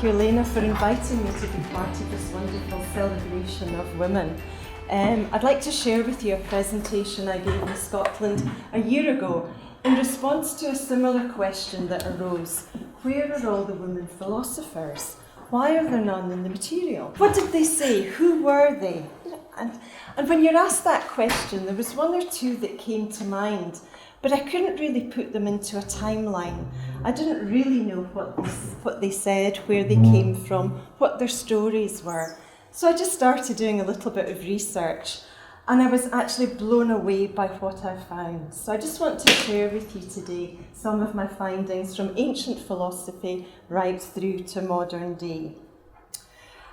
thank you, Elena, for inviting me to be part of this wonderful celebration of women. I'd like to share with you a presentation I gave in Scotland a year ago in response to a similar question that arose. Where are all the women philosophers? Why are there none in the material? What did they say? Who were they? And when you're asked that question, there was one or two that came to mind, but I couldn't really put them into a timeline. I didn't really know what they said, where they came from, what their stories were. So I just started doing a little bit of research, and I was actually blown away by what I found. So I just want to share with you today some of my findings from ancient philosophy right through to modern day.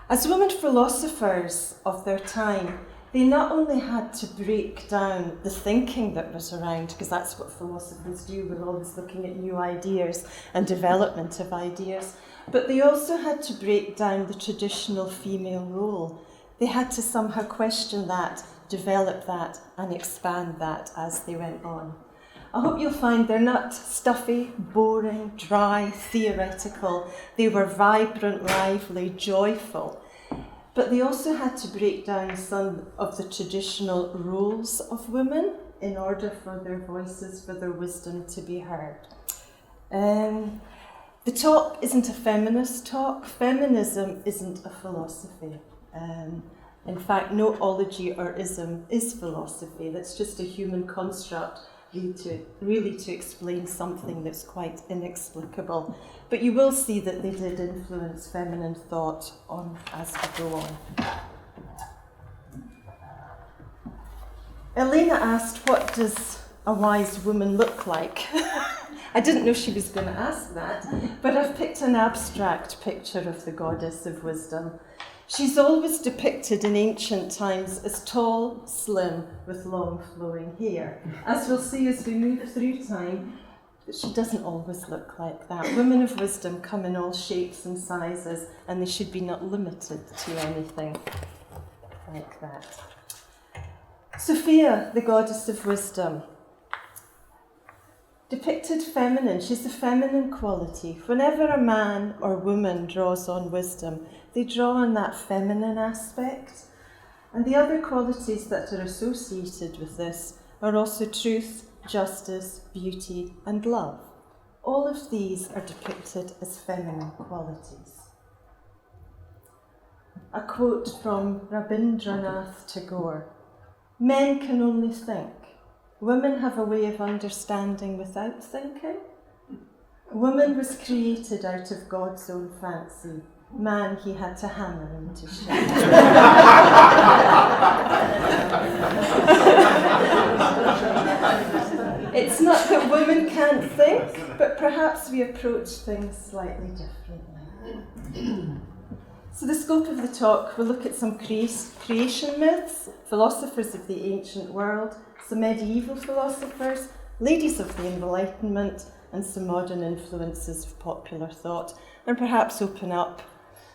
As women philosophers of their time, they not only had to break down the thinking that was around, because that's what philosophers do, we're always looking at new ideas and development of ideas, but they also had to break down the traditional female role. They had to somehow question that, develop that, and expand that as they went on. I hope you'll find they're not stuffy, boring, dry, theoretical. They were vibrant, lively, joyful. But they also had to break down some of the traditional roles of women in order for their voices, for their wisdom to be heard. The talk isn't a feminist talk. Feminism isn't a philosophy. In fact, no ology or ism is philosophy. That's just a human construct really to explain something that's quite inexplicable. But you will see that they did influence feminine thought on as we go on. Elena asked, what does a wise woman look like? I didn't know she was going to ask that, but I've picked an abstract picture of the goddess of wisdom. She's always depicted in ancient times as tall, slim, with long flowing hair. As we'll see as we move through time, she doesn't always look like that. Women of wisdom come in all shapes and sizes, and they should be not limited to anything like that. Sophia, the goddess of wisdom, depicted feminine. She's the feminine quality. Whenever a man or woman draws on wisdom, they draw on that feminine aspect. And the other qualities that are associated with this are also truth, justice, beauty, and love. All of these are depicted as feminine qualities. A quote from Rabindranath Tagore: "Men can only think. Women have a way of understanding without thinking. Woman was created out of God's own fancy. Man he had to hammer into shape." It's not that women can't think, but perhaps we approach things slightly differently. So the scope of the talk, we'll look at some creation myths, philosophers of the ancient world, some medieval philosophers, ladies of the Enlightenment, and some modern influences of popular thought, and perhaps open up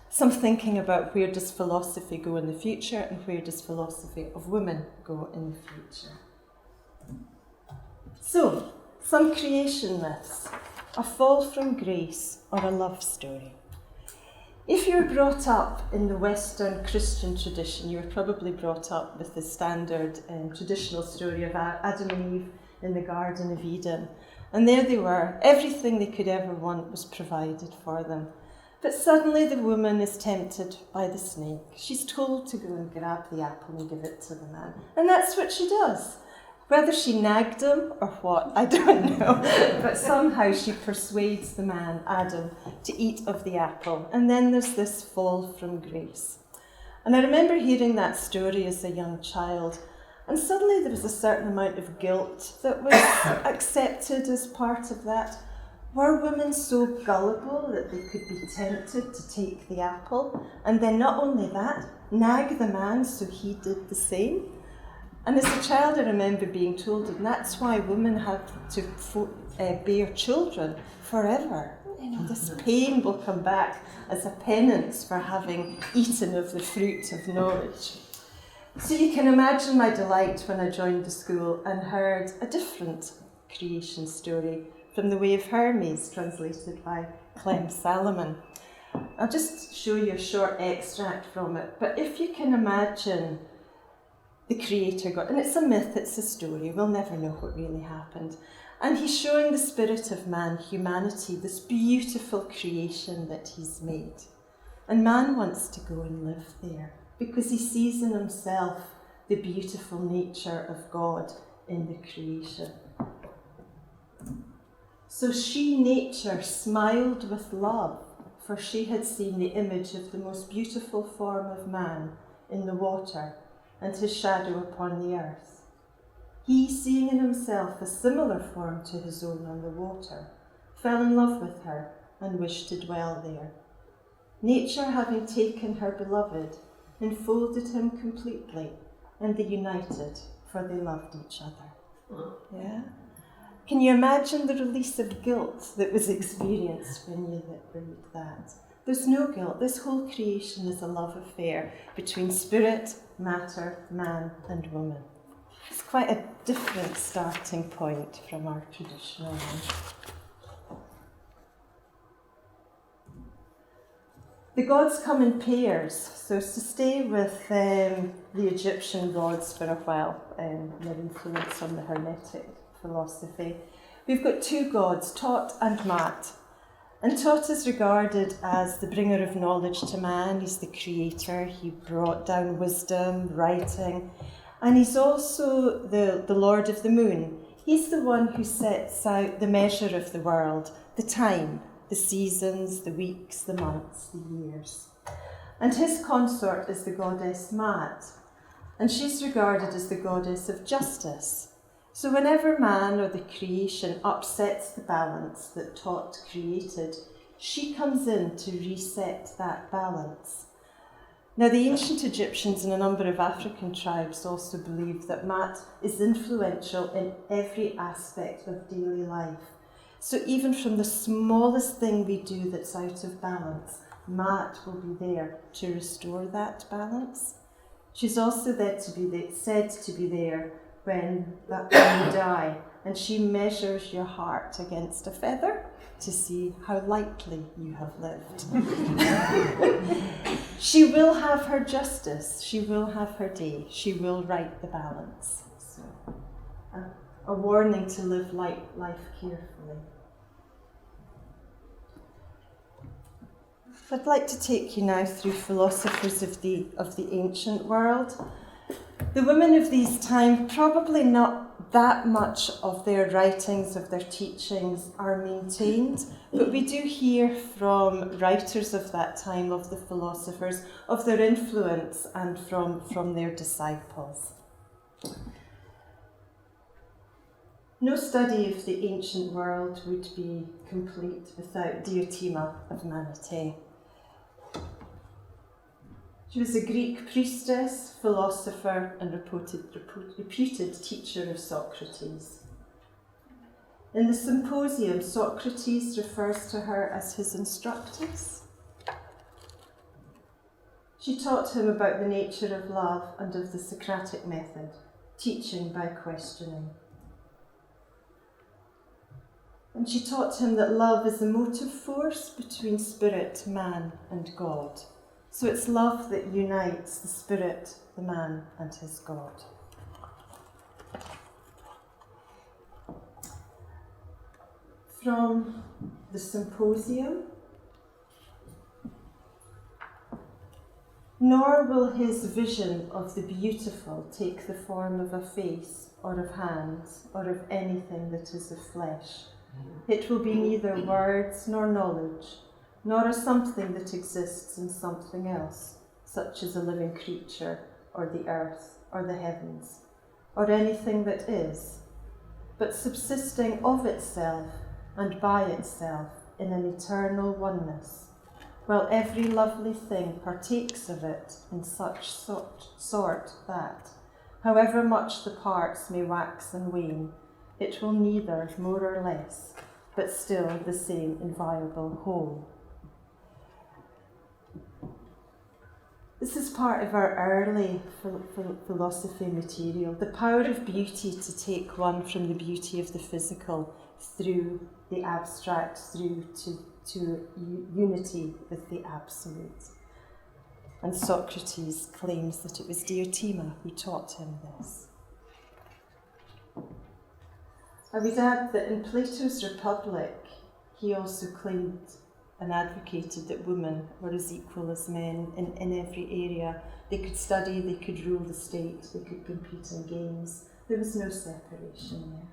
some thinking about where does philosophy go in the future and where does philosophy of women go in the future. So, some creation myths, a fall from grace or a love story. If you're brought up in the Western Christian tradition, you were probably brought up with the standard traditional story of Adam and Eve in the Garden of Eden. And there they were. Everything they could ever want was provided for them. But suddenly the woman is tempted by the snake. She's told to go and grab the apple and give it to the man. And that's what she does. Whether she nagged him or what, I don't know. But somehow she persuades the man, Adam, to eat of the apple. And then there's this fall from grace. And I remember hearing that story as a young child. And suddenly there was a certain amount of guilt that was accepted as part of that. Were women so gullible that they could be tempted to take the apple? And then not only that, nag the man so he did the same? And as a child, I remember being told, and that's why women have to bear children forever. You know, this pain will come back as a penance for having eaten of the fruit of knowledge. So you can imagine my delight when I joined the school and heard a different creation story from The Way of Hermes, translated by Clem Salomon. I'll just show you a short extract from it. But if you can imagine the Creator God, and it's a myth, it's a story, we'll never know what really happened. And he's showing the spirit of man, humanity, this beautiful creation that he's made. And man wants to go and live there because he sees in himself the beautiful nature of God in the creation. So she, nature, smiled with love, for she had seen the image of the most beautiful form of man in the water and his shadow upon the earth. He, seeing in himself a similar form to his own on the water, fell in love with her and wished to dwell there. Nature, having taken her beloved, enfolded him completely, and they united, for they loved each other. Yeah? Can you imagine the release of guilt that was experienced when you read that? There's no guilt. This whole creation is a love affair between spirit, matter, man, and woman. It's quite a different starting point from our traditional one. The gods come in pairs, so to stay with the Egyptian gods for a while, their influence on the Hermetic philosophy. We've got two gods, Thoth and Maat. And Thoth is regarded as the bringer of knowledge to man. He's the creator. He brought down wisdom, writing. And he's also the lord of the moon. He's the one who sets out the measure of the world, the time, the seasons, the weeks, the months, the years. And his consort is the goddess Maat. And she's regarded as the goddess of justice. So whenever man or the creation upsets the balance that Thoth created, she comes in to reset that balance. Now, the ancient Egyptians and a number of African tribes also believed that Maat is influential in every aspect of daily life. So even from the smallest thing we do that's out of balance, Maat will be there to restore that balance. She's also said to be there when you die, and she measures your heart against a feather to see how lightly you have lived. She will have her justice, she will have her day, she will right the balance. So, a warning to live life carefully. I'd like to take you now through philosophers of the ancient world. The women of these times, probably not that much of their writings, of their teachings are maintained, but we do hear from writers of that time, of the philosophers, of their influence and from their disciples. No study of the ancient world would be complete without Diotima of Manitea. She was a Greek priestess, philosopher, and reputed teacher of Socrates. In the Symposium, Socrates refers to her as his instructress. She taught him about the nature of love and of the Socratic method, teaching by questioning. And she taught him that love is the motive force between spirit, man, and God. So it's love that unites the spirit, the man, and his God. From the Symposium, nor will his vision of the beautiful take the form of a face, or of hands, or of anything that is of flesh. It will be neither words nor knowledge, nor a something that exists in something else, such as a living creature, or the earth, or the heavens, or anything that is, but subsisting of itself and by itself in an eternal oneness, while every lovely thing partakes of it in such sort that, however much the parts may wax and wane, it will neither more or less, but still the same inviolable whole. This is part of our early philosophy material, the power of beauty to take one from the beauty of the physical through the abstract, through to to unity with the Absolute. And Socrates claims that it was Diotima who taught him this. I would add that in Plato's Republic, he also claimed and advocated that women were as equal as men in every area. They could study, they could rule the state, they could compete in games. There was no separation there.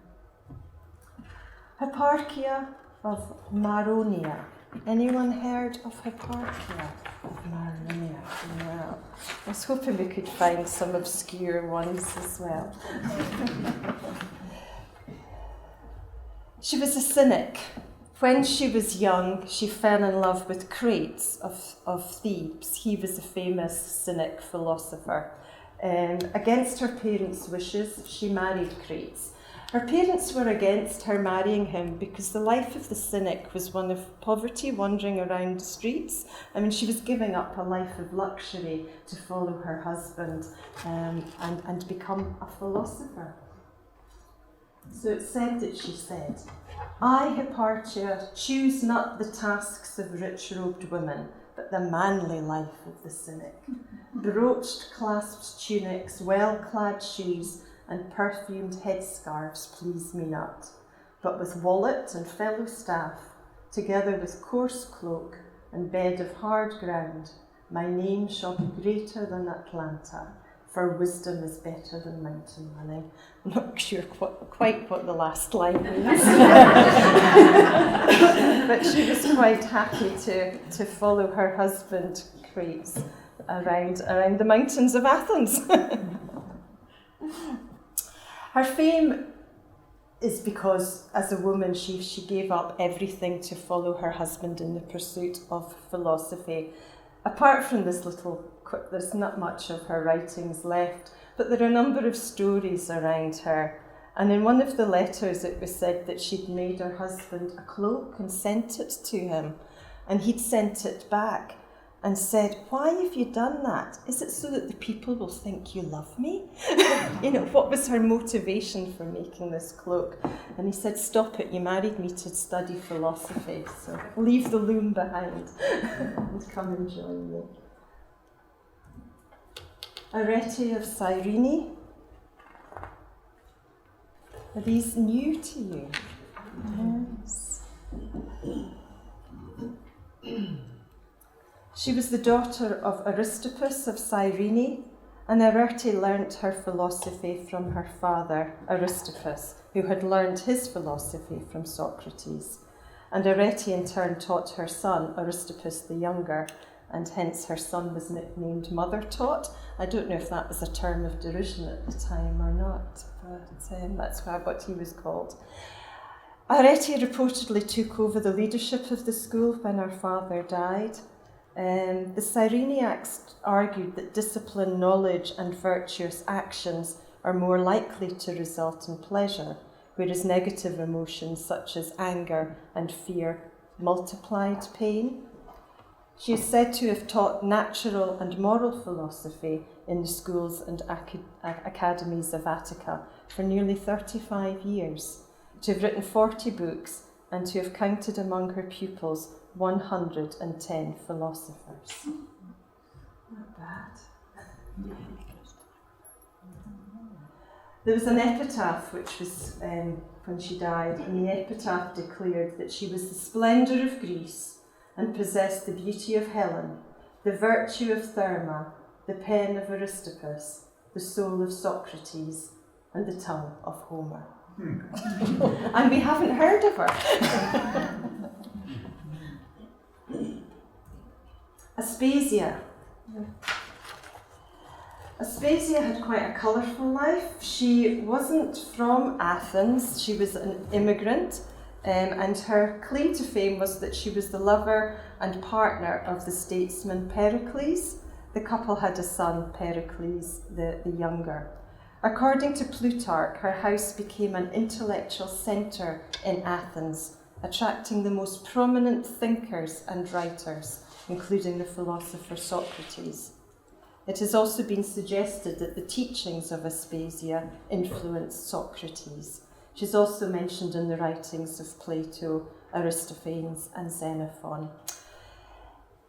Hipparchia of Maroneia. Anyone heard of Hipparchia of Maroneia? Well, I was hoping we could find some obscure ones as well. She was a cynic. When she was young, she fell in love with Crates of Thebes. He was a famous cynic philosopher. Against her parents' wishes, she married Crates. Her parents were against her marrying him because the life of the cynic was one of poverty, wandering around the streets. I mean, she was giving up a life of luxury to follow her husband and become a philosopher. So it's said that she said, "I, Hypatia, choose not the tasks of rich-robed women, but the manly life of the cynic. Brooched, clasped tunics, well-clad shoes, and perfumed headscarves please me not, but with wallet and fellow staff, together with coarse cloak and bed of hard ground, my name shall be greater than Atlanta, for wisdom is better than mountain running." I'm not sure quite what the last line means. But she was quite happy to follow her husband, Crates, around the mountains of Athens. Her fame is because, as a woman, she gave up everything to follow her husband in the pursuit of philosophy. Apart from this little quip, there's not much of her writings left, but there are a number of stories around her. And in one of the letters, it was said that she'd made her husband a cloak and sent it to him. And he'd sent it back and said, "Why have you done that? Is it so that the people will think you love me?" What was her motivation for making this cloak? And he said, "Stop it, you married me to study philosophy, so leave the loom behind and come and join me." Arete of Cyrene. Are these new to you? Yes. She was the daughter of Aristippus of Cyrene, and Arete learnt her philosophy from her father, Aristippus, who had learned his philosophy from Socrates. And Arete in turn taught her son, Aristippus the younger, and hence her son was nicknamed Mother Taught. I don't know if that was a term of derision at the time or not, but that's what he was called. Arete reportedly took over the leadership of the school when her father died. The Cyrenaics argued that discipline, knowledge, and virtuous actions are more likely to result in pleasure, whereas negative emotions such as anger and fear multiplied pain. She is said to have taught natural and moral philosophy in the schools and academies of Attica for nearly 35 years, to have written 40 books, and to have counted among her pupils 110 philosophers. Not bad. There was an epitaph which was when she died, and the epitaph declared that she was the splendour of Greece and possessed the beauty of Helen, the virtue of Therma, the pen of Aristippus, the soul of Socrates, and the tongue of Homer. And we haven't heard of her. Aspasia. Aspasia had quite a colourful life. She wasn't from Athens, she was an immigrant, and her claim to fame was that she was the lover and partner of the statesman Pericles. The couple had a son, Pericles the younger. According to Plutarch, her house became an intellectual centre in Athens, attracting the most prominent thinkers and writers, including the philosopher Socrates. It has also been suggested that the teachings of Aspasia influenced Socrates. She's also mentioned in the writings of Plato Aristophanes and Xenophon.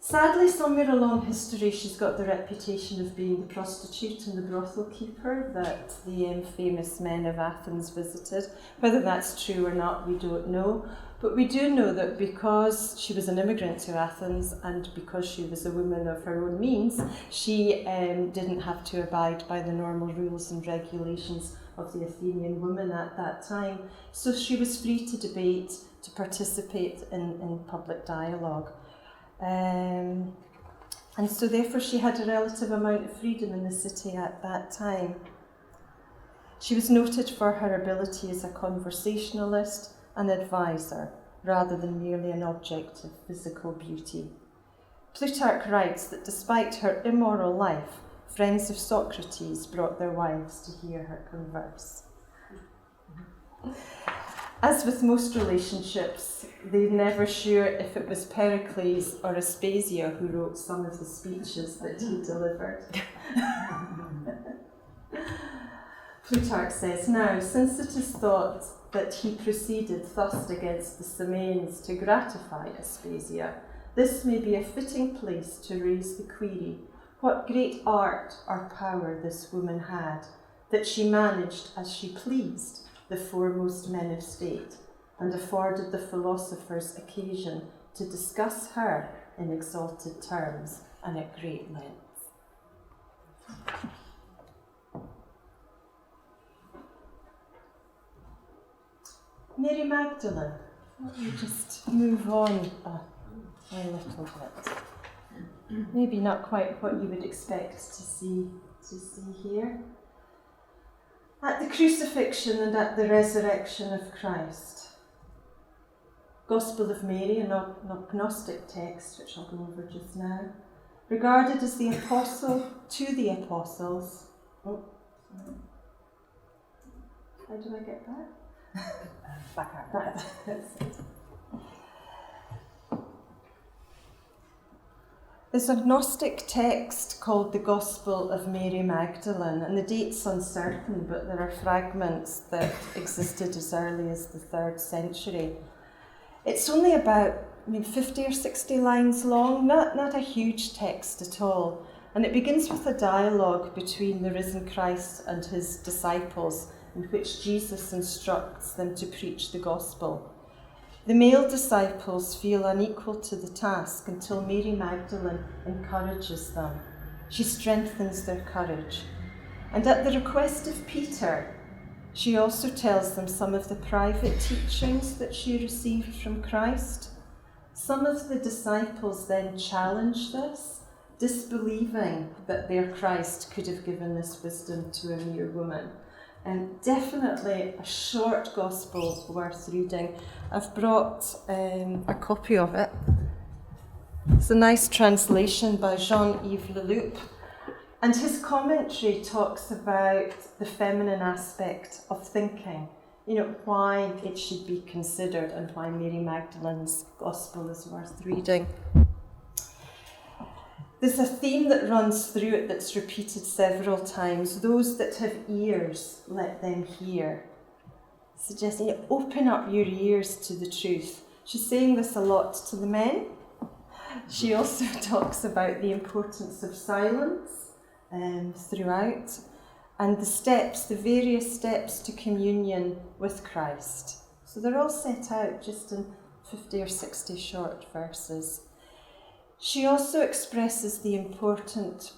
Sadly, somewhere along history, she's got the reputation of being the prostitute and the brothel keeper that the famous men of Athens visited. Whether that's true or not, we don't know. But we do know that because she was an immigrant to Athens and because she was a woman of her own means, she didn't have to abide by the normal rules and regulations of the Athenian woman at that time. So she was free to debate, to participate in public dialogue. And so therefore she had a relative amount of freedom in the city at that time. She was noted for her ability as a conversationalist, an advisor, rather than merely an object of physical beauty. Plutarch writes that despite her immoral life, friends of Socrates brought their wives to hear her converse. As with most relationships, they're never sure if it was Pericles or Aspasia who wrote some of the speeches that he delivered. Plutarch says, "Now, since it is thought that he proceeded thus against the Samaeans to gratify Aspasia, this may be a fitting place to raise the query, what great art or power this woman had, that she managed as she pleased the foremost men of state, and afforded the philosophers occasion to discuss her in exalted terms and at great length." Mary Magdalene. Let me just move on a little bit. Maybe not quite what you would expect to see here. At the crucifixion and at the resurrection of Christ, Gospel of Mary, an agnostic text, which I'll go over just now, regarded as the apostle to the apostles. Oh, sorry. How do I get that? Back out. That's it. There's a Gnostic text called the Gospel of Mary Magdalene, and the date's uncertain, but there are fragments that existed as early as the 3rd century. It's only about 50 or 60 lines long, not a huge text at all, and it begins with a dialogue between the risen Christ and his disciples, in which Jesus instructs them to preach the gospel. The male disciples feel unequal to the task until Mary Magdalene encourages them. She strengthens their courage. And at the request of Peter, she also tells them some of the private teachings that she received from Christ. Some of the disciples then challenge this, disbelieving that their Christ could have given this wisdom to a mere woman. And definitely a short gospel worth reading. I've brought a copy of it. It's a nice translation by Jean-Yves Leloup, and his commentary talks about the feminine aspect of thinking, why it should be considered and why Mary Magdalene's gospel is worth reading. There's a theme that runs through it that's repeated several times. Those that have ears, let them hear. Suggesting open up your ears to the truth. She's saying this a lot to the men. She also talks about the importance of silence throughout, and the various steps to communion with Christ. So they're all set out just in 50 or 60 short verses. She also expresses the important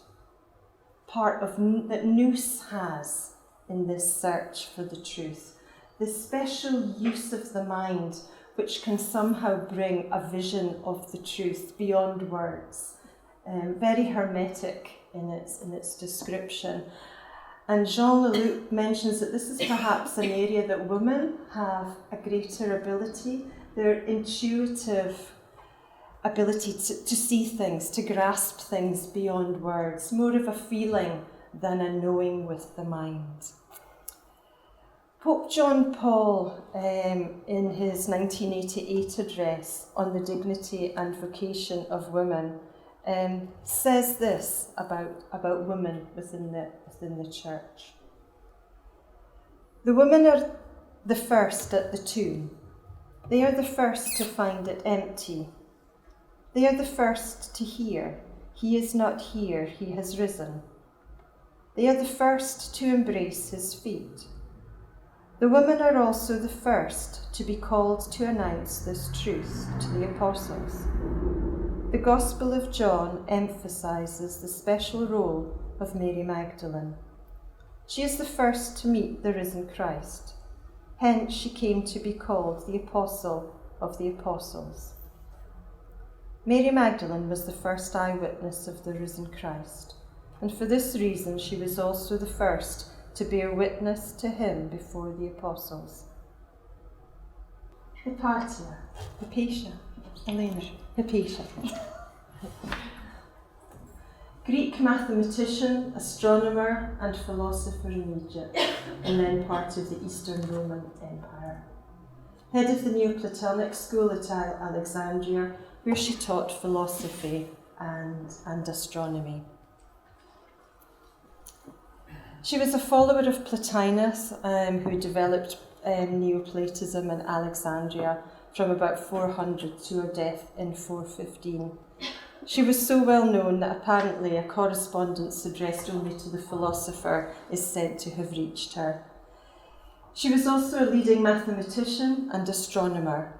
part that nous has in this search for the truth, the special use of the mind which can somehow bring a vision of the truth beyond words, very hermetic in its description. And Jean Leloup mentions that this is perhaps an area that women have a greater ability, their intuitive ability to see things, to grasp things beyond words, more of a feeling than a knowing with the mind. Pope John Paul, in his 1988 address on the dignity and vocation of women, says this about women within the church. The women are the first at the tomb, They are the first to find it empty. They are the first to hear, he is not here, he has risen. They are the first to embrace his feet. The women are also the first to be called to announce this truth to the apostles. The Gospel of John emphasises the special role of Mary Magdalene. She is the first to meet the risen Christ. Hence she came to be called the Apostle of the Apostles. Mary Magdalene was the first eyewitness of the risen Christ, and for this reason she was also the first to bear witness to him before the apostles. Hypatia, Hypatia. Greek mathematician, astronomer and philosopher in Egypt, and then part of the Eastern Roman Empire. Head of the Neoplatonic school at Alexandria, where she taught philosophy and astronomy. She was a follower of Plotinus, who developed Neoplatism in Alexandria from about 400 to her death in 415. She was so well known that apparently a correspondence addressed only to the philosopher is said to have reached her. She was also a leading mathematician and astronomer,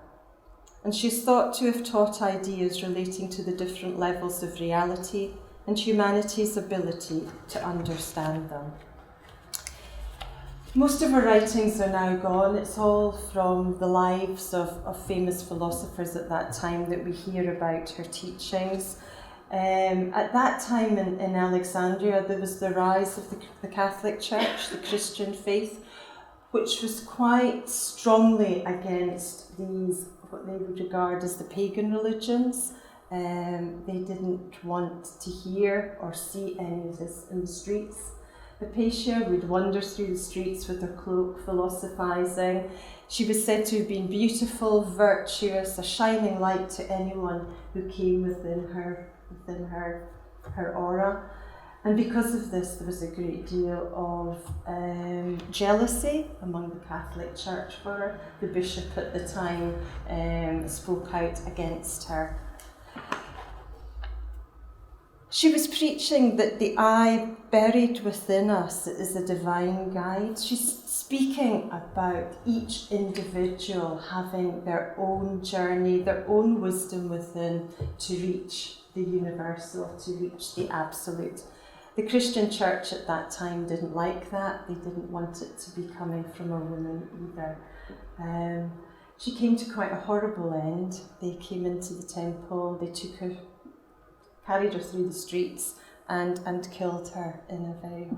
and she is thought to have taught ideas relating to the different levels of reality and humanity's ability to understand them. Most of her writings are now gone. It's all from the lives of famous philosophers at that time that we hear about her teachings. At that time in Alexandria, there was the rise of the Catholic Church, the Christian faith, which was quite strongly against these, what they would regard as the pagan religions. They didn't want to hear or see any of this in the streets. Hypatia would wander through the streets with her cloak, philosophising. She was said to have been beautiful, virtuous, a shining light to anyone who came within her aura. And because of this, there was a great deal of jealousy among the Catholic Church for her. The bishop at the time spoke out against her. She was preaching that the I buried within us is a divine guide. She's speaking about each individual having their own journey, their own wisdom within to reach the universal, to reach the absolute. The Christian church at that time didn't like that. They didn't want it to be coming from a woman either. She came to quite a horrible end. They came into the temple, they took her, carried her through the streets and killed her in a very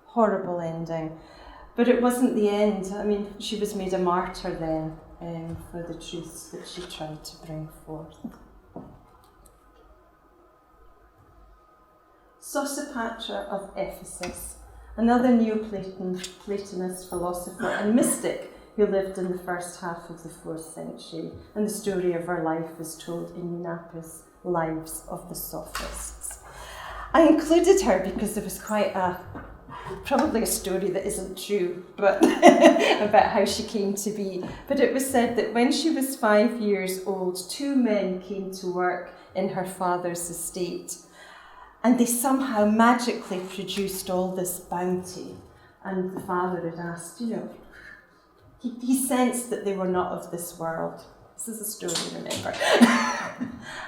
horrible ending. But it wasn't the end. I mean, she was made a martyr then for the truths that she tried to bring forth. Sosipatra of Ephesus, another Neoplatonist philosopher and mystic who lived in the first half of the 4th century, and the story of her life is told in Eunapius' Lives of the Sophists. I included her because there was probably a story that isn't true, but about how she came to be. But it was said that when she was 5 years old, 2 men came to work in her father's estate, and they somehow magically produced all this bounty. And the father had asked, he sensed that they were not of this world. This is a story, remember.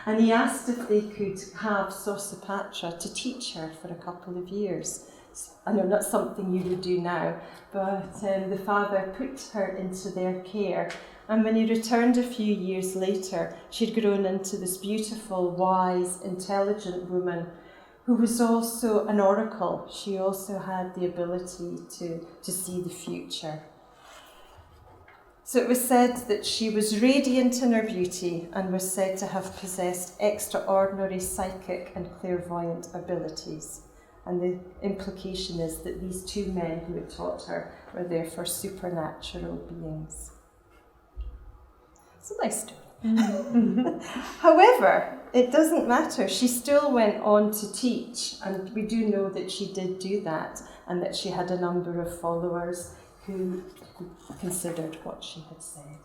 And he asked if they could have Sosipatra to teach her for a couple of years. I know not something you would do now, but the father put her into their care. And when he returned a few years later, she'd grown into this beautiful, wise, intelligent woman who was also an oracle. She also had the ability to see the future. So it was said that she was radiant in her beauty and was said to have possessed extraordinary psychic and clairvoyant abilities. And the implication is that these 2 men who had taught her were therefore supernatural beings. It's a nice story. However, it doesn't matter. She still went on to teach, and we do know that she did do that, and that she had a number of followers who considered what she had said.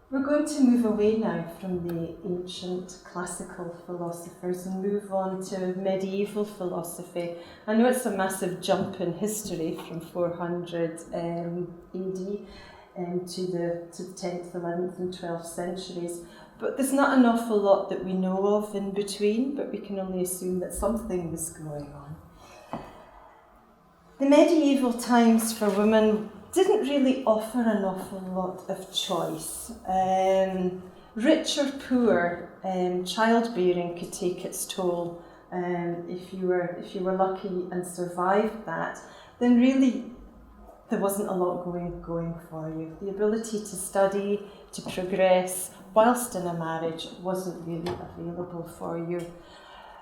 We're going to move away now from the ancient classical philosophers and move on to medieval philosophy. I know it's a massive jump in history from 400 AD to the 10th, 11th and 12th centuries, but there's not an awful lot that we know of in between, but we can only assume that something was going on. The medieval times for women didn't really offer an awful lot of choice. Rich or poor, childbearing could take its toll. If you were lucky and survived that, then really there wasn't a lot going for you. The ability to study, to progress, whilst in a marriage, wasn't really available for you.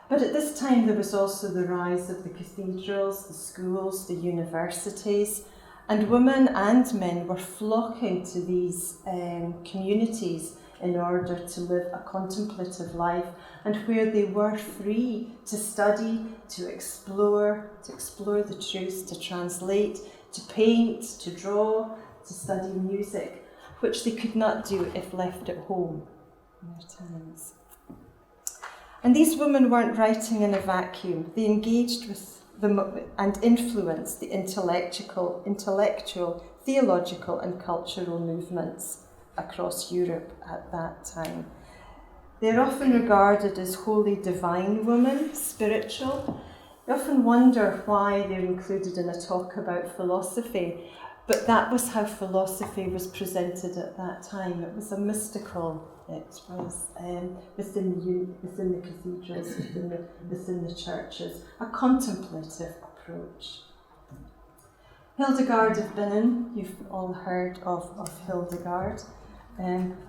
But at this time there was also the rise of the cathedrals, the schools, the universities, and women and men were flocking to these communities in order to live a contemplative life, and where they were free to study, to explore the truths, to translate, to paint, to draw, to study music, which they could not do if left at home in their towns. And these women weren't writing in a vacuum. They engaged with and influenced the intellectual, theological and cultural movements across Europe at that time. They're often regarded as wholly divine women, spiritual. You often wonder why they're included in a talk about philosophy, but that was how philosophy was presented at that time. It was a mystical. It was within the cathedrals, within the churches, a contemplative approach. Hildegard of Bingen, you've all heard of Hildegard,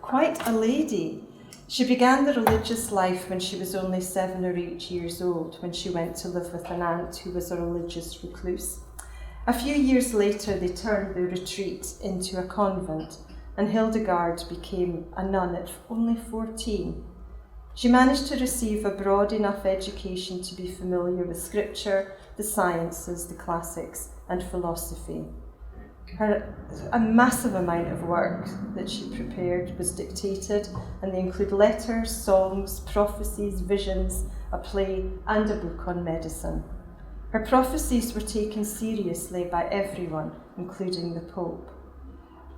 quite a lady. She began the religious life when she was only 7 or 8 years old, when she went to live with an aunt who was a religious recluse. A few years later, they turned their retreat into a convent, and Hildegard became a nun at only 14. She managed to receive a broad enough education to be familiar with scripture, the sciences, the classics, and philosophy. A massive amount of work that she prepared was dictated, and they include letters, songs, prophecies, visions, a play, and a book on medicine. Her prophecies were taken seriously by everyone, including the Pope.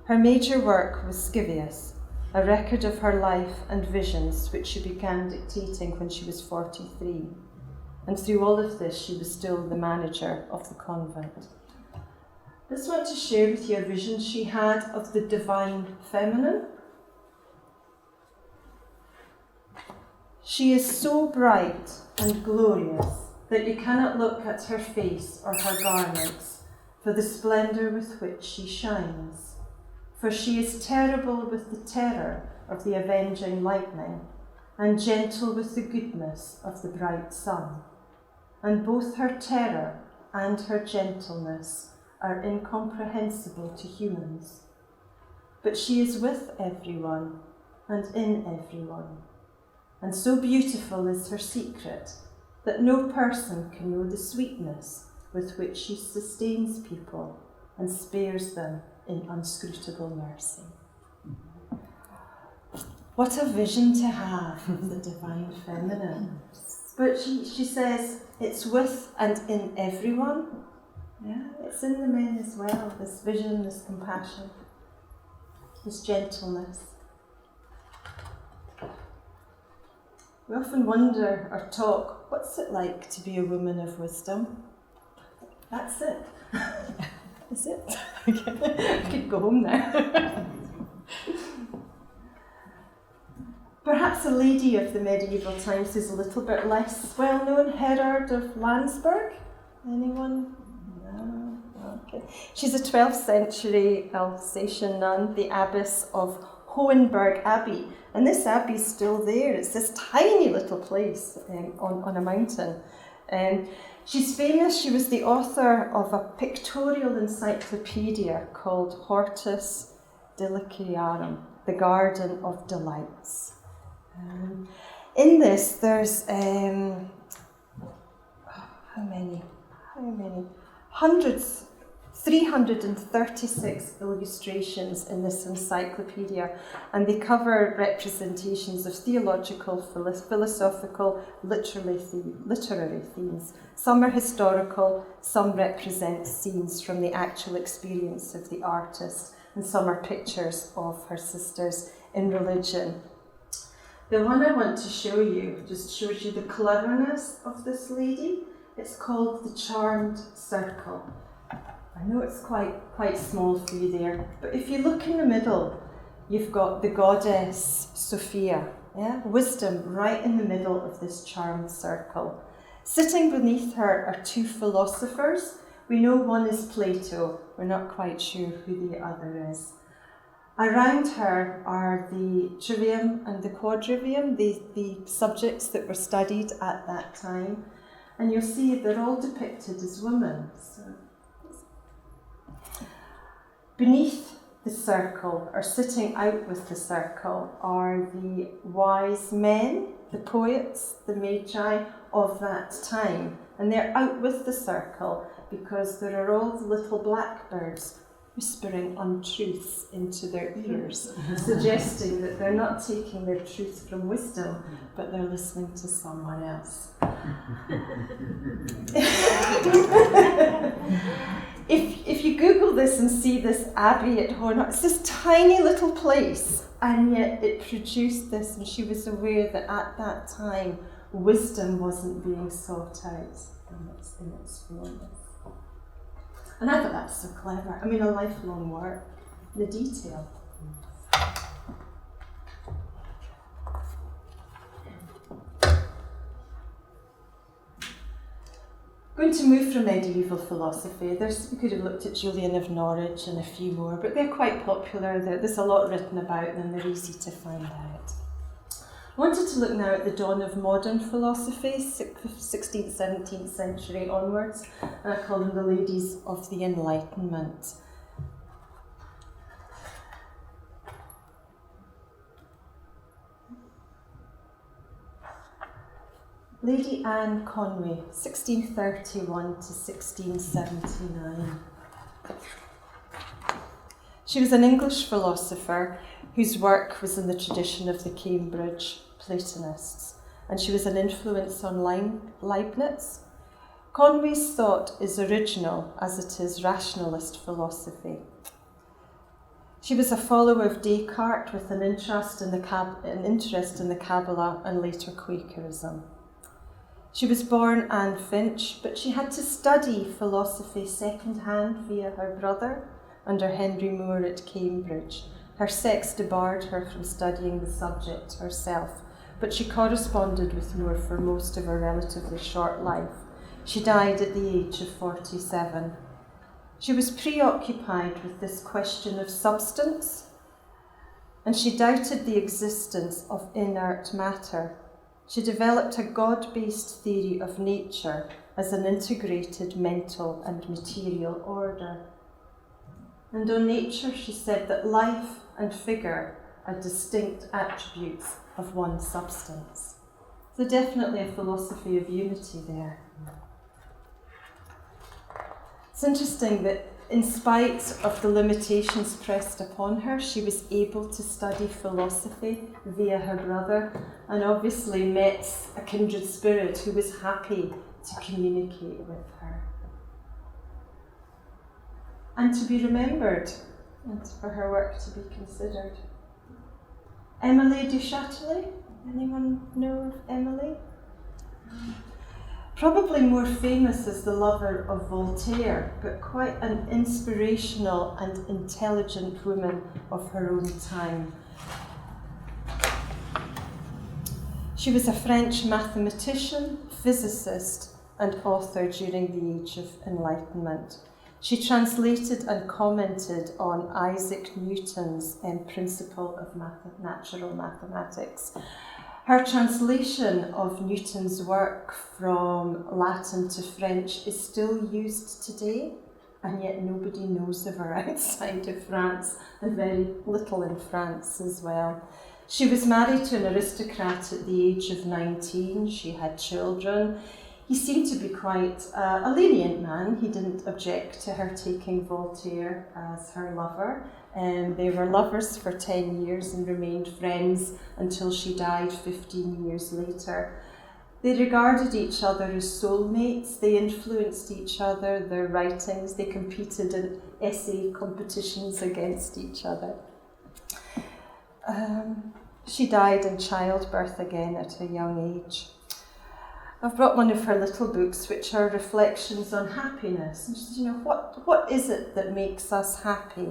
Her major work was Scivias, a record of her life and visions, which she began dictating when she was 43. And through all of this, she was still the manager of the convent. I just want to share with you a vision she had of the divine feminine. She is so bright and glorious that you cannot look at her face or her garments for the splendour with which she shines. For she is terrible with the terror of the avenging lightning, and gentle with the goodness of the bright sun. And both her terror and her gentleness are incomprehensible to humans. But she is with everyone and in everyone. And so beautiful is her secret that no person can know the sweetness with which she sustains people and spares them in unscrutable mercy. What a vision to have of the divine feminine. But she says it's with and in everyone. Yeah, it's in the men as well, this vision, this compassion, this gentleness. We often wonder or talk, what's it like to be a woman of wisdom? That's it. Is it? I could go home now. Perhaps a lady of the medieval times who's a little bit less well known, Herard of Landsberg. Anyone? No? Okay. She's a 12th century Alsatian nun, the abbess of Hohenberg Abbey. And this abbey's still there. It's this tiny little place on a mountain. She's famous. She was the author of a pictorial encyclopedia called Hortus Deliciarum, the Garden of Delights. In this, there's how many? Hundreds, 336 illustrations in this encyclopedia, and they cover representations of theological, philosophical, literary themes. Some are historical, some represent scenes from the actual experience of the artist, and some are pictures of her sisters in religion. The one I want to show you just shows you the cleverness of this lady. It's called the Charmed Circle. I know it's quite small for you there, but if you look in the middle, you've got the goddess Sophia, wisdom right in the middle of this charmed circle. Sitting beneath her are two philosophers. We know one is Plato, we're not quite sure who the other is. Around her are the trivium and the quadrivium, the subjects that were studied at that time. And you'll see they're all depicted as women. So, beneath the circle, or sitting out with the circle, are the wise men, the poets, the magi of that time. And they're out with the circle because there are all the little blackbirds whispering untruths into their ears, suggesting that they're not taking their truth from wisdom, but they're listening to someone else. If you Google this and see this abbey at Warnock, it's this tiny little place, and yet it produced this, and she was aware that at that time, wisdom wasn't being sought out in its fullness. And I thought that was so clever. I mean, a lifelong work, the detail. Going to move from medieval philosophy. We could have looked at Julian of Norwich and a few more, but they're quite popular. There's a lot written about them. They're easy to find out. I wanted to look now at the dawn of modern philosophy, 16th, 17th century onwards, and I call them the ladies of the Enlightenment. Lady Anne Conway, 1631 to 1679. She was an English philosopher whose work was in the tradition of the Cambridge Platonists, and she was an influence on Leibniz. Conway's thought is original as it is rationalist philosophy. She was a follower of Descartes with an interest in the Kabbalah and later Quakerism. She was born Anne Finch, but she had to study philosophy second-hand via her brother under Henry Moore at Cambridge. Her sex debarred her from studying the subject herself, but she corresponded with Moore for most of her relatively short life. She died at the age of 47. She was preoccupied with this question of substance, and she doubted the existence of inert matter. She developed a God-based theory of nature as an integrated mental and material order. And on nature, she said that life and figure are distinct attributes of one substance. So definitely a philosophy of unity there. It's interesting that in spite of the limitations pressed upon her, she was able to study philosophy via her brother and obviously met a kindred spirit who was happy to communicate with her. And to be remembered, and for her work to be considered. Emily du Châtelet, anyone know of Emily? Probably more famous as the lover of Voltaire, but quite an inspirational and intelligent woman of her own time. She was a French mathematician, physicist, and author during the Age of Enlightenment. She translated and commented on Isaac Newton's Principle of Natural Mathematics. Her translation of Newton's work from Latin to French is still used today, and yet nobody knows of her outside of France, and very little in France as well. She was married to an aristocrat at the age of 19. She had children. He seemed to be quite a lenient man. He didn't object to her taking Voltaire as her lover. They were lovers for 10 years and remained friends until she died 15 years later. They regarded each other as soulmates. They influenced each other, their writings. They competed in essay competitions against each other. She died in childbirth again at a young age. I've brought one of her little books, which are reflections on happiness. And she says, what is it that makes us happy?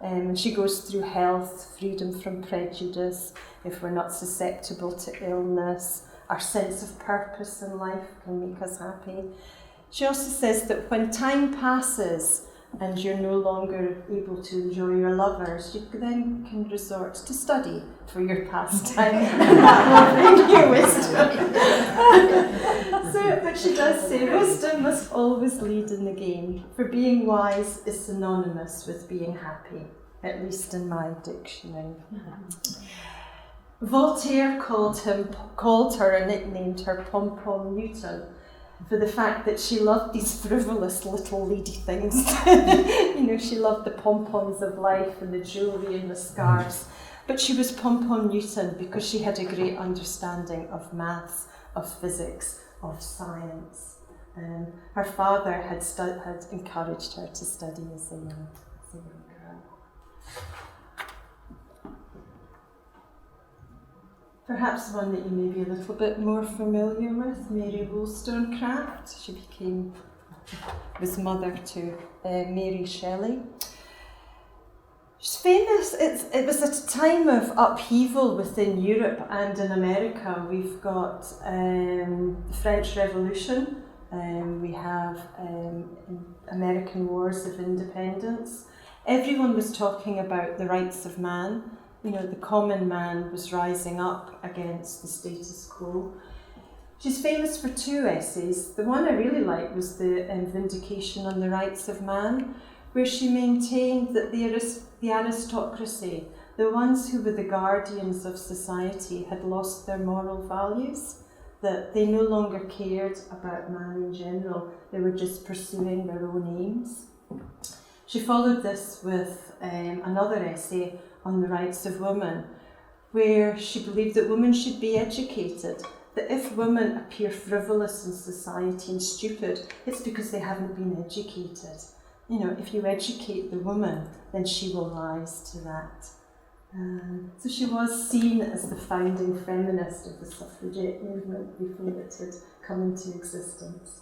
And she goes through health, freedom from prejudice, if we're not susceptible to illness, our sense of purpose in life can make us happy. She also says that when time passes and you're no longer able to enjoy your lovers, you then can resort to study for your pastime, and that will bring you wisdom. But she does say, wisdom must always lead in the game, for being wise is synonymous with being happy, at least in my dictionary. Voltaire called her and nicknamed her Pom-Pom Newton for the fact that she loved these frivolous little lady things. She loved the pom-poms of life and the jewellery and the scarves. But she was Pom-Pom Newton because she had a great understanding of maths, of physics, of science. Her father had encouraged her to study as a young girl. Perhaps one that you may be a little bit more familiar with, Mary Wollstonecraft. She was mother to Mary Shelley. She's famous. It was at a time of upheaval within Europe and in America. We've got the French Revolution. We have American Wars of Independence. Everyone was talking about the rights of man. The common man was rising up against the status quo. She's famous for 2 essays. The one I really liked was the Vindication on the Rights of Man, where she maintained that the aristocracy, the ones who were the guardians of society, had lost their moral values, that they no longer cared about man in general, they were just pursuing their own aims. She followed this with another essay on the rights of women, where she believed that women should be educated, that if women appear frivolous in society and stupid, it's because they haven't been educated. If you educate the woman, then she will rise to that. So she was seen as the founding feminist of the suffragette movement before it had come into existence.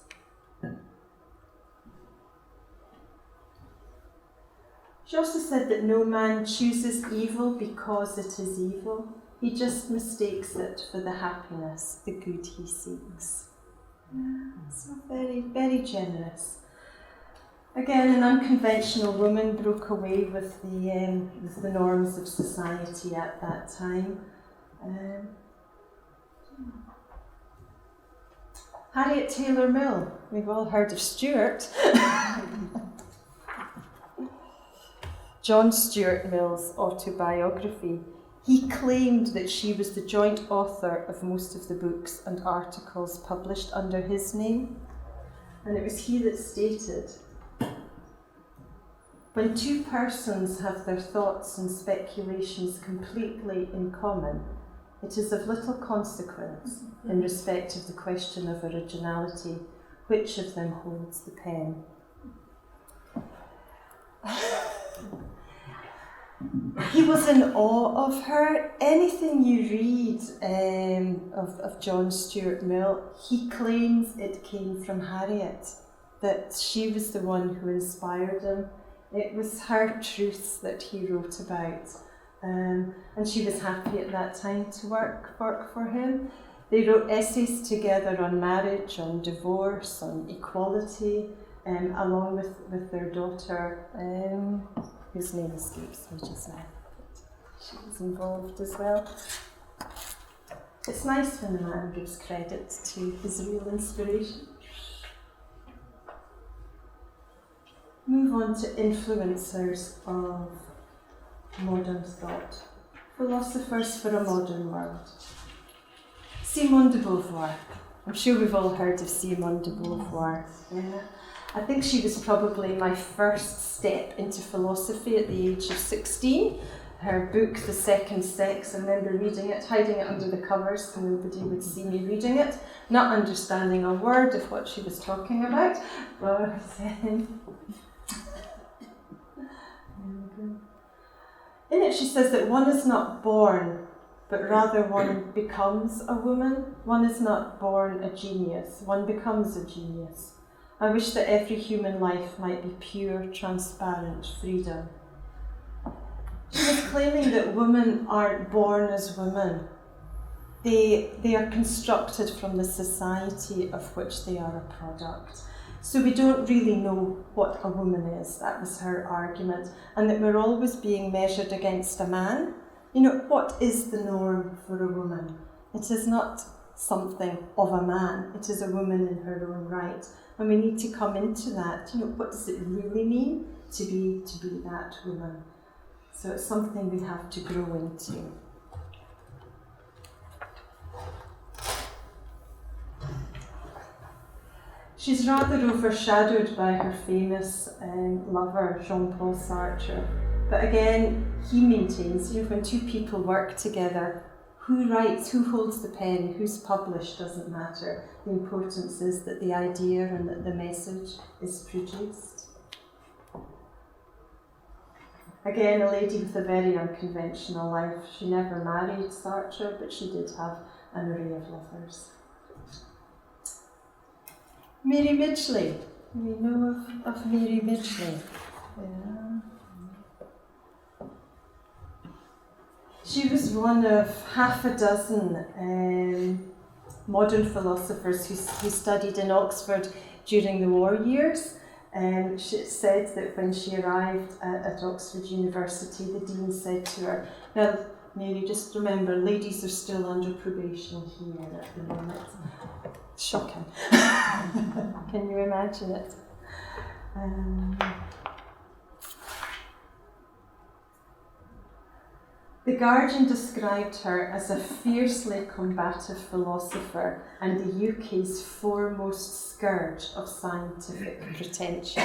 She also said that no man chooses evil because it is evil. He just mistakes it for the happiness, the good he seeks. So very, very generous. Again, an unconventional woman broke away with the norms of society at that time. Harriet Taylor Mill, we've all heard of Stuart. John Stuart Mill's autobiography. He claimed that she was the joint author of most of the books and articles published under his name. And it was he that stated, "When 2 persons have their thoughts and speculations completely in common, it is of little consequence in respect of the question of originality, which of them holds the pen." He was in awe of her. Anything you read of John Stuart Mill, he claims it came from Harriet, that she was the one who inspired him. It was her truths that he wrote about, and she was happy at that time to work for him. They wrote essays together on marriage, on divorce, on equality, along with their daughter, whose name escapes me just now. She was involved as well. It's nice when a man gives credit to his real inspiration. Move on to influencers of modern thought. Philosophers for a modern world. Simone de Beauvoir. I'm sure we've all heard of Simone de Beauvoir. Yeah. I think she was probably my first step into philosophy at the age of 16. Her book, The Second Sex, I remember reading it, hiding it under the covers so nobody would see me reading it, not understanding a word of what she was talking about. But in it she says that one is not born, but rather one becomes a woman. One is not born a genius, one becomes a genius. I wish that every human life might be pure, transparent freedom. She was claiming that women aren't born as women. They are constructed from the society of which they are a product. So we don't really know what a woman is. That was her argument. And that we're always being measured against a man. You know, what is the norm for a woman? It is not something of a man. It is a woman in her own right. And we need to come into that. You know, what does it really mean to be that woman? So it's something we have to grow into. She's rather overshadowed by her famous lover, Jean-Paul Sartre. But again, he maintains, you know, when two people work together, who writes, who holds the pen, who's published doesn't matter. The importance is that the idea and that the message is produced. Again, a lady with a very unconventional life. She never married Sartre, but she did have an array of lovers. Mary Midgley. We know of Mary Midgley. Yeah. She was one of half a dozen modern philosophers who studied in Oxford during the war years. She said that when she arrived at Oxford University, the dean said to her, "Now, Mary, just remember, ladies are still under probation here at the moment." Shocking. Can you imagine it? The Guardian described her as a fiercely combative philosopher and the UK's foremost scourge of scientific pretension.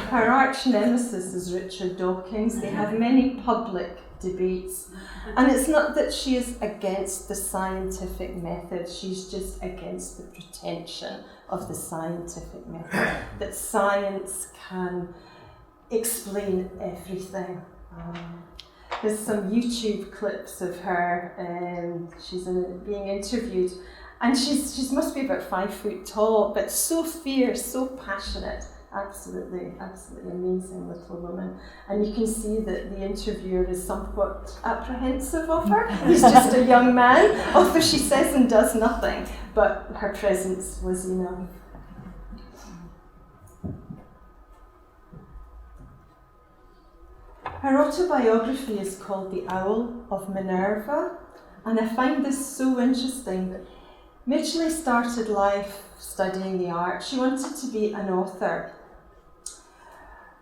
Her arch nemesis is Richard Dawkins. They have many public debates, and it's not that she is against the scientific method, she's just against the pretension of the scientific method, that science can explain everything. There's some YouTube clips of her, she's being interviewed, and she must be about 5 foot tall, but so fierce, so passionate, absolutely amazing little woman. And you can see that the interviewer is somewhat apprehensive of her. He's just a young man, although she says and does nothing, but her presence was enough. Her autobiography is called The Owl of Minerva, and I find this so interesting. Midgley started life studying the arts. She wanted to be an author.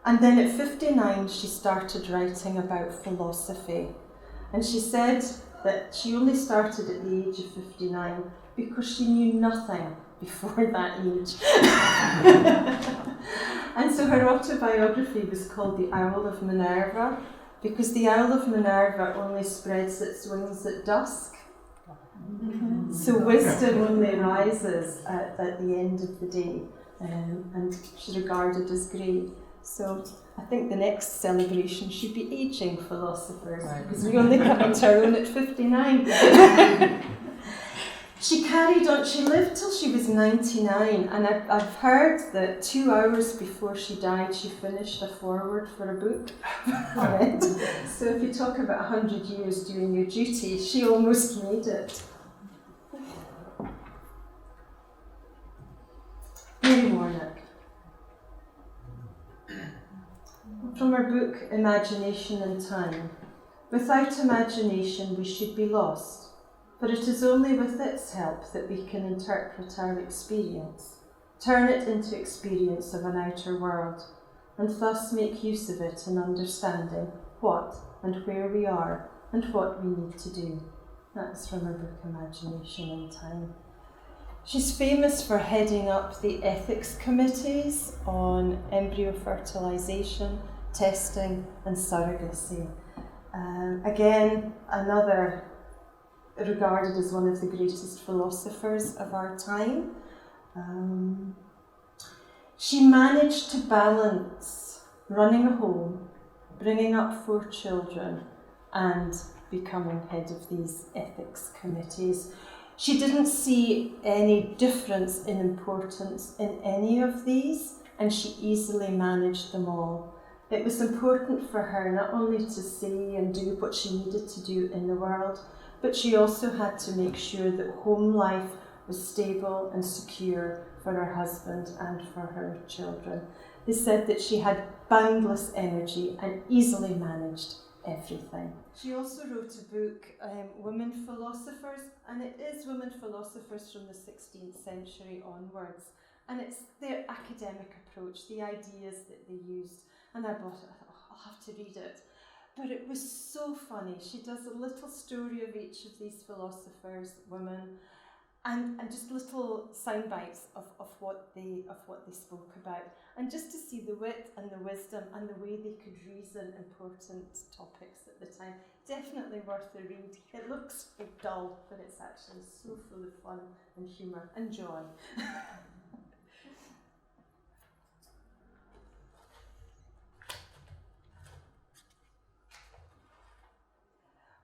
And then at 59, she started writing about philosophy. And she said that she only started at the age of 59 because she knew nothing before that age. And so her autobiography was called The Owl of Minerva, because the Owl of Minerva only spreads its wings at dusk. So wisdom only rises at the end of the day, and she's regarded as grey. So I think the next celebration should be ageing philosophers, because we only come into our own at 59. She carried on, she lived till she was 99, and I've heard that 2 hours before she died, she finished a foreword for a book. So if you talk about 100 years doing your duty, she almost made it. Mary Warnock. From her book, Imagination and Time. Without imagination, we should be lost. But it is only with its help that we can interpret our experience, turn it into experience of an outer world, and thus make use of it in understanding what and where we are and what we need to do. That's from her book Imagination and Time. She's famous for heading up the ethics committees on embryo fertilisation, testing and surrogacy. Again, another regarded as one of the greatest philosophers of our time. She managed to balance running a home, bringing up 4 children, and becoming head of these ethics committees. She didn't see any difference in importance in any of these, and she easily managed them all. It was important for her not only to say and do what she needed to do in the world, but she also had to make sure that home life was stable and secure for her husband and for her children. They said that she had boundless energy and easily managed everything. She also wrote a book, Women Philosophers, and it is women philosophers from the 16th century onwards. And it's their academic approach, the ideas that they used. And I thought, I'll have to read it. But it was so funny. She does a little story of each of these philosophers, women, and just little sound bites of what they spoke about. And just to see the wit and the wisdom and the way they could reason important topics at the time. Definitely worth a read. It looks dull, but it's actually so full of fun and humour and joy.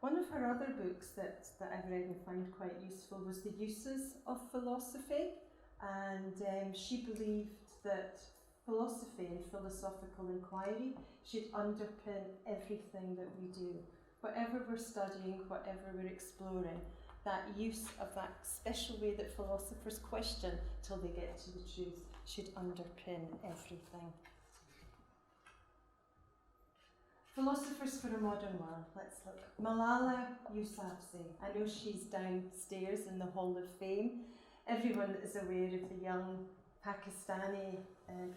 One of her other books that I've read and found quite useful was The Uses of Philosophy, and she believed that philosophy and philosophical inquiry should underpin everything that we do. Whatever we're studying, whatever we're exploring, that use of that special way that philosophers question till they get to the truth should underpin everything. Philosophers for a modern world, let's look. Malala Yousafzai. I know she's downstairs in the Hall of Fame. Everyone is aware of the young Pakistani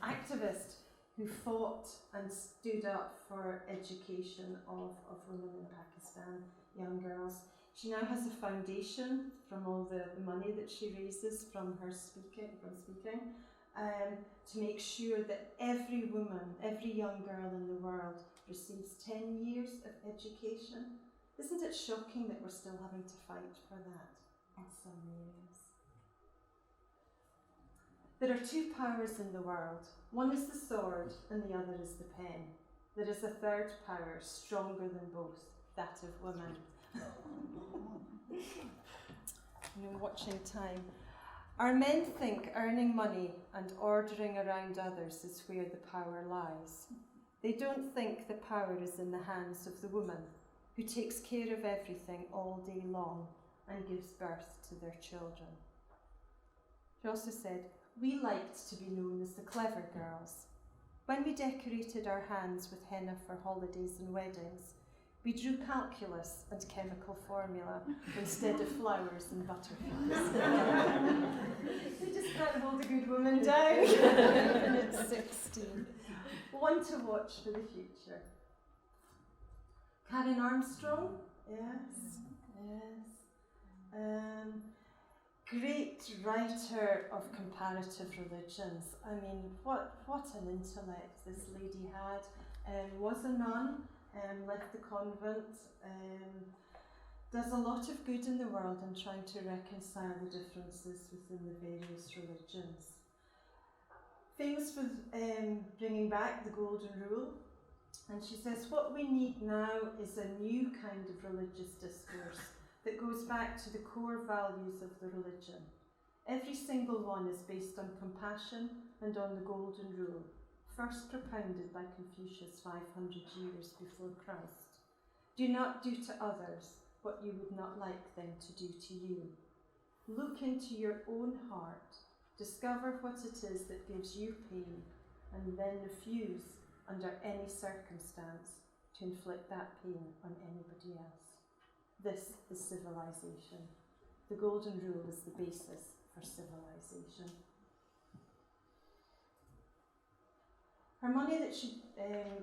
activist who fought and stood up for education of women in Pakistan, young girls. She now has a foundation from all the money that she raises from her speaking, to make sure that every woman, every young girl in the world receives 10 years of education. Isn't it shocking that we're still having to fight for that in some areas? There are 2 powers in the world. One is the sword and the other is the pen. There is a third power, stronger than both, that of women. Watching time. Our men think earning money and ordering around others is where the power lies. They don't think the power is in the hands of the woman who takes care of everything all day long and gives birth to their children. She also said, we liked to be known as the clever girls. When we decorated our hands with henna for holidays and weddings, we drew calculus and chemical formula instead of flowers and butterflies. They just can't hold a good woman down. And it's 16. One to watch for the future. Karen Armstrong, yes. Great writer of comparative religions. I mean, what an intellect this lady had. Was a nun, left the convent, does a lot of good in the world in trying to reconcile the differences within the various religions. Famous for bringing back the Golden Rule, and she says, what we need now is a new kind of religious discourse that goes back to the core values of the religion. Every single one is based on compassion and on the Golden Rule, first propounded by Confucius 500 years before Christ. Do not do to others what you would not like them to do to you. Look into your own heart, discover what it is that gives you pain, and then refuse, under any circumstance, to inflict that pain on anybody else. This is civilization. The Golden Rule is the basis for civilization. Her money that she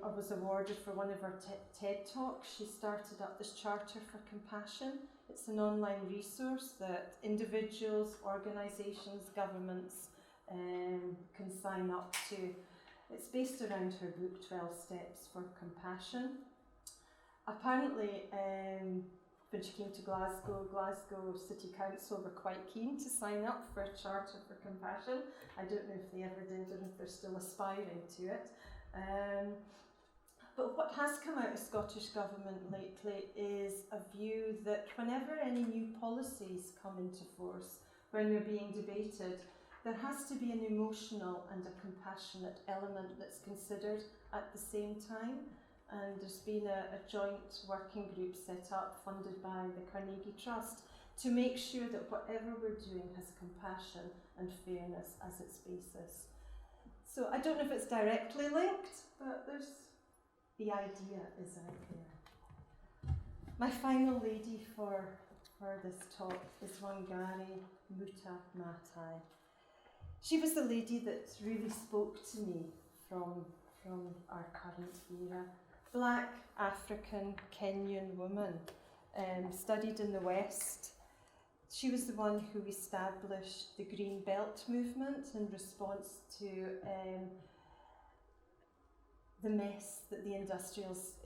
was awarded for one of her TED Talks, she started up this Charter for Compassion It's an online resource that individuals, organisations, governments can sign up to. It's based around her book 12 Steps for Compassion. Apparently, when she came to Glasgow City Council were quite keen to sign up for a Charter for Compassion. I don't know if they ever did and if they're still aspiring to it. But what has come out of Scottish Government lately is a view that whenever any new policies come into force, when they're being debated, there has to be an emotional and a compassionate element that's considered at the same time. And there's been a joint working group set up, funded by the Carnegie Trust, to make sure that whatever we're doing has compassion and fairness as its basis. So I don't know if it's directly linked, but the idea is out there. My final lady for this talk is Wangari Maathai. She was the lady that really spoke to me from our current era. Black, African, Kenyan woman, studied in the West. She was the one who established the Green Belt movement in response to the mess that the industrialists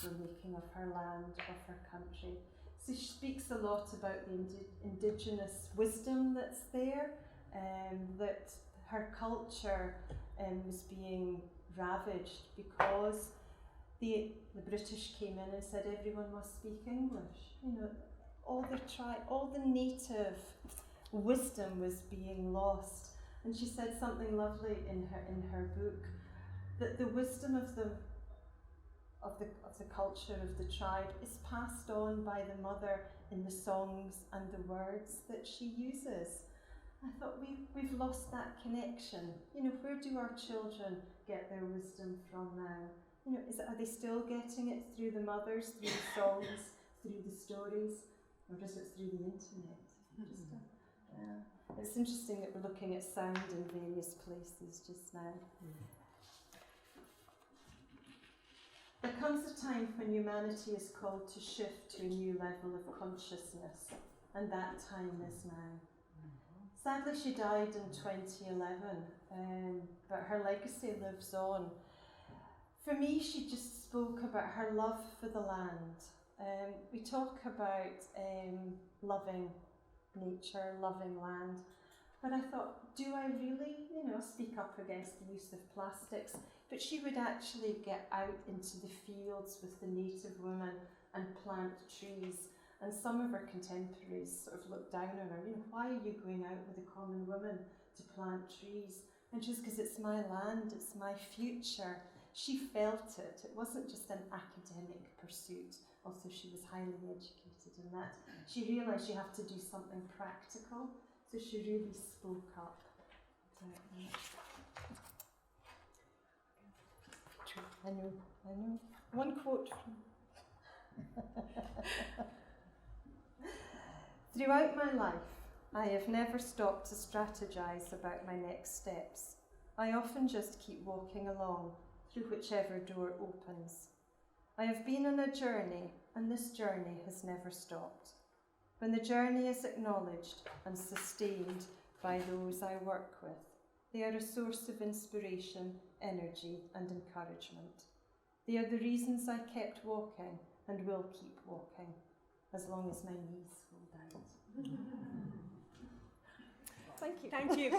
were making of her land, of her country. So she speaks a lot about the indigenous wisdom that's there, that her culture was being ravaged because the British came in and said everyone must speak English. You know, all the native wisdom was being lost. And she said something lovely in her book, that the wisdom of the culture of the tribe is passed on by the mother in the songs and the words that she uses. I thought we've lost that connection. You know, where do our children get their wisdom from now? You know, are they still getting it through the mothers, through the songs, through the stories, or is it through the internet? It's interesting that we're looking at sound in various places just now. There comes a time when humanity is called to shift to a new level of consciousness, and that time is now. Sadly, she died in 2011, but her legacy lives on. For me, she just spoke about her love for the land. We talk about loving nature, loving land, but I thought, do I really, speak up against the use of plastics? But she would actually get out into the fields with the native women and plant trees. And some of her contemporaries sort of looked down on her. Why are you going out with a common woman to plant trees? And she was, because it's my land, it's my future. She felt it. It wasn't just an academic pursuit, although she was highly educated in that. She realised you have to do something practical, so she really spoke up. I know. One quote from... Throughout my life, I have never stopped to strategise about my next steps. I often just keep walking along through whichever door opens. I have been on a journey, and this journey has never stopped. When the journey is acknowledged and sustained by those I work with, they are a source of inspiration, energy, and encouragement. They are the reasons I kept walking and will keep walking, as long as my knees hold out. Thank you. Thank you.